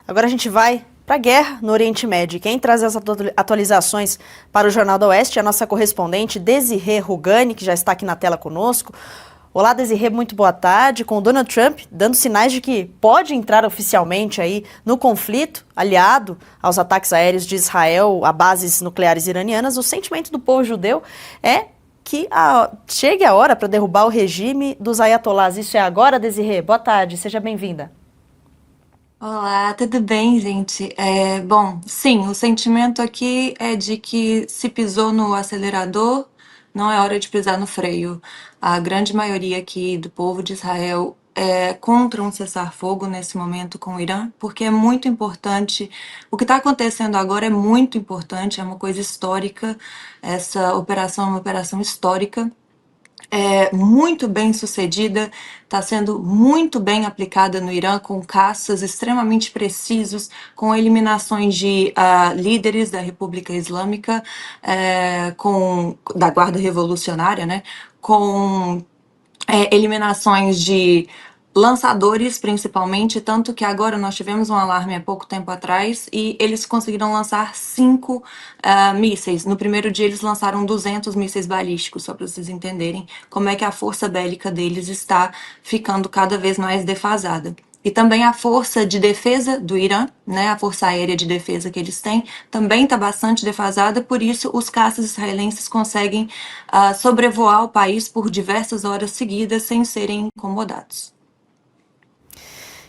Agora a gente vai para a guerra no Oriente Médio. Quem traz as atualizações para o Jornal do Oeste é a nossa correspondente Desirê Rugani, que já está aqui na tela conosco. Olá, Desirê, muito boa tarde. Com o Donald Trump dando sinais de que pode entrar oficialmente aí no conflito, aliado aos ataques aéreos de Israel a bases nucleares iranianas, o sentimento do povo judeu é que chegue a hora para derrubar o regime dos ayatolás. Isso é agora, Desirê? Boa tarde, seja bem-vinda. Olá, tudo bem, gente? Bom, sim, o sentimento aqui é de que se pisou no acelerador, não é hora de pisar no freio. A grande maioria aqui do povo de Israel é contra um cessar-fogo nesse momento com o Irã, porque é muito importante. O que está acontecendo agora é muito importante, é uma coisa histórica. Essa operação é uma operação histórica, muito bem sucedida, está sendo muito bem aplicada no Irã, com caças extremamente precisos, com eliminações de líderes da República Islâmica, da Guarda Revolucionária, né, com eliminações de lançadores, principalmente, tanto que agora nós tivemos um alarme há pouco tempo atrás e eles conseguiram lançar 5 mísseis. No primeiro dia eles lançaram 200 mísseis balísticos, só para vocês entenderem como é que a força bélica deles está ficando cada vez mais defasada. E também a força de defesa do Irã, né, a força aérea de defesa que eles têm, também está bastante defasada, por isso os caças israelenses conseguem sobrevoar o país por diversas horas seguidas sem serem incomodados.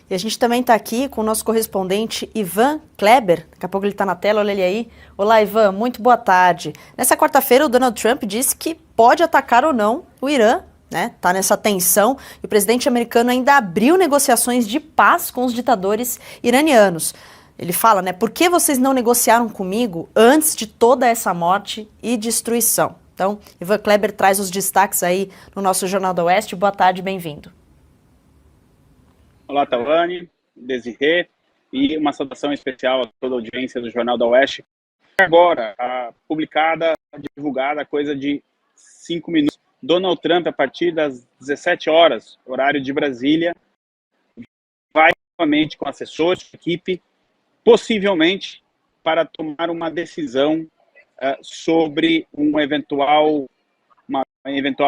E a gente também está aqui com o nosso correspondente Ivan Kleber. Daqui a pouco ele está na tela, olha ele aí. Olá, Ivan, muito boa tarde. Nessa quarta-feira, o Donald Trump disse que pode atacar ou não o Irã, né? Tá nessa tensão. E o presidente americano ainda abriu negociações de paz com os ditadores iranianos. Ele fala, né? Por que vocês não negociaram comigo antes de toda essa morte e destruição? Então, Ivan Kleber traz os destaques aí no nosso Jornal do Oeste. Boa tarde, bem-vindo. Olá, Tawane, Desirê, e uma saudação especial a toda a audiência do Jornal da Oeste. Agora, publicada, divulgada, coisa de 5 minutos. Donald Trump, a partir das 17 horas, horário de Brasília, vai novamente com assessores, equipe, possivelmente para tomar uma decisão sobre uma eventual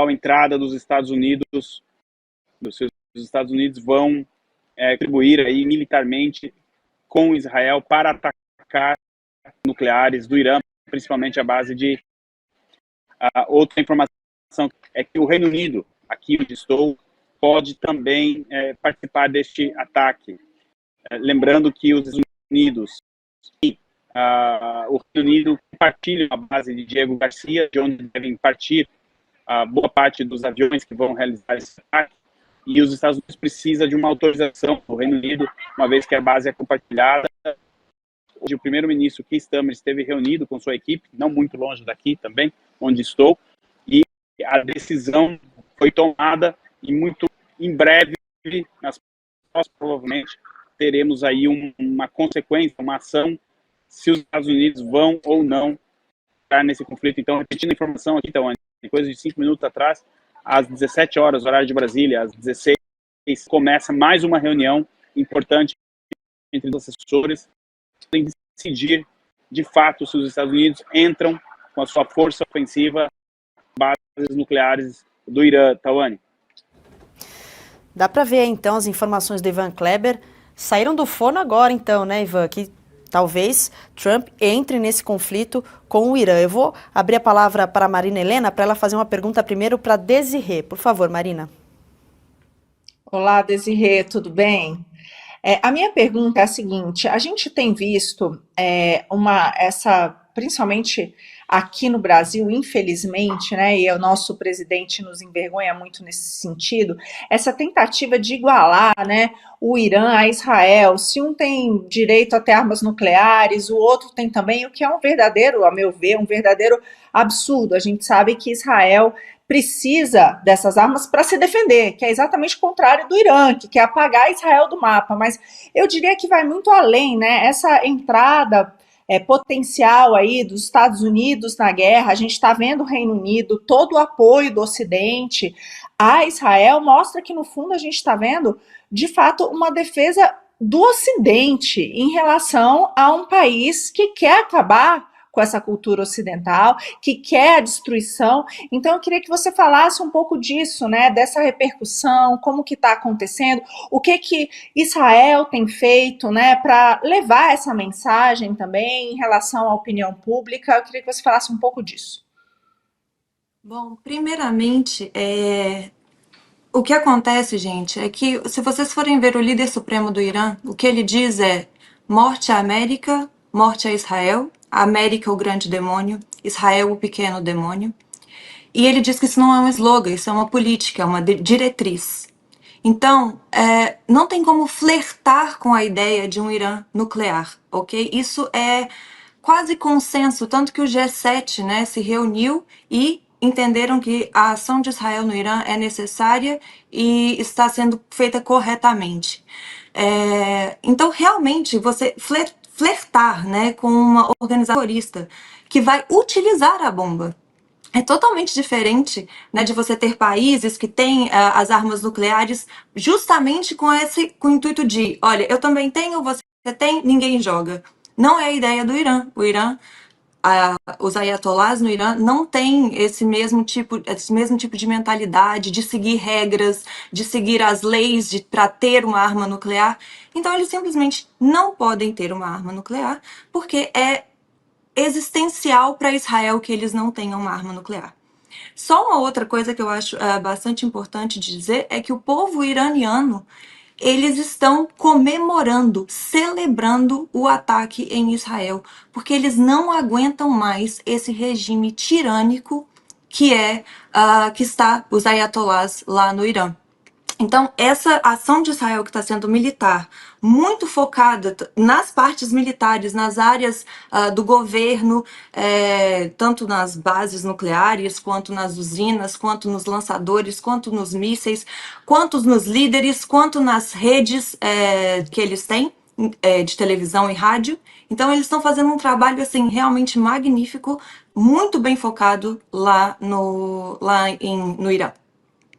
entrada dos Estados Unidos. Os Estados Unidos vão contribuir aí militarmente com Israel para atacar nucleares do Irã, principalmente a base de outra informação é que o Reino Unido, aqui onde estou, pode também participar deste ataque. Lembrando que os Estados Unidos e o Reino Unido compartilham a base de Diego Garcia, de onde devem partir boa parte dos aviões que vão realizar esse ataque. E os Estados Unidos precisam de uma autorização do Reino Unido, uma vez que a base é compartilhada. Hoje o primeiro-ministro Keir Starmer esteve reunido com sua equipe, não muito longe daqui também, onde estou, e a decisão foi tomada e muito em breve, nas próximas, provavelmente, teremos aí uma consequência, uma ação, se os Estados Unidos vão ou não estar nesse conflito. Então, repetindo a informação aqui, então, coisa de 5 minutos atrás, às 17 horas, horário de Brasília, às 16, começa mais uma reunião importante entre os assessores para decidir, de fato, se os Estados Unidos entram com a sua força ofensiva bases nucleares do Irã. Tawane. Dá para ver, então, as informações do Ivan Kleber saíram do forno agora, então, né, Ivan? Que talvez Trump entre nesse conflito com o Irã. Eu vou abrir a palavra para a Marina Helena para ela fazer uma pergunta primeiro para Desirê. Por favor, Marina. Olá, Desirê, tudo bem? A minha pergunta é a seguinte: a gente tem visto principalmente aqui no Brasil, infelizmente, né, e o nosso presidente nos envergonha muito nesse sentido, essa tentativa de igualar, né, o Irã a Israel. Se um tem direito a ter armas nucleares, o outro tem também, o que é um verdadeiro, a meu ver, um verdadeiro absurdo. A gente sabe que Israel precisa dessas armas para se defender, que é exatamente o contrário do Irã, que quer apagar Israel do mapa. Mas eu diria que vai muito além, né? Essa entrada potencial aí dos Estados Unidos na guerra, a gente está vendo o Reino Unido, todo o apoio do Ocidente a Israel, mostra que no fundo a gente está vendo, de fato, uma defesa do Ocidente em relação a um país que quer acabar com essa cultura ocidental, que quer a destruição. Então, eu queria que você falasse um pouco disso, né, dessa repercussão, como que está acontecendo, o que Israel tem feito, né, para levar essa mensagem também em relação à opinião pública. Eu queria que você falasse um pouco disso. Bom, primeiramente, o que acontece, gente, é que se vocês forem ver o líder supremo do Irã, o que ele diz é morte à América, morte a Israel, a América o grande demônio, Israel o pequeno demônio. E ele diz que isso não é um slogan, isso é uma política, é uma diretriz. Então, não tem como flertar com a ideia de um Irã nuclear, ok? Isso é quase consenso, tanto que o G7, né, se reuniu e entenderam que a ação de Israel no Irã é necessária e está sendo feita corretamente. Então, realmente, você flertar, né, com uma organização terrorista que vai utilizar a bomba é totalmente diferente, né, de você ter países que têm as armas nucleares justamente com o intuito de, olha, eu também tenho, você tem, ninguém joga. Não é a ideia do Irã. O Irã, os ayatollahs no Irã não têm esse mesmo tipo de mentalidade, de seguir regras, de seguir as leis para ter uma arma nuclear. Então eles simplesmente não podem ter uma arma nuclear porque é existencial para Israel que eles não tenham uma arma nuclear. Só uma outra coisa que eu acho bastante importante de dizer é que o povo iraniano, eles estão comemorando, celebrando o ataque em Israel, porque eles não aguentam mais esse regime tirânico que está os ayatollahs lá no Irã. Então, essa ação de Israel que está sendo militar, muito focada nas partes militares, nas áreas do governo, tanto nas bases nucleares, quanto nas usinas, quanto nos lançadores, quanto nos mísseis, quanto nos líderes, quanto nas redes que eles têm de televisão e rádio. Então, eles estão fazendo um trabalho assim realmente magnífico, muito bem focado lá no Irã.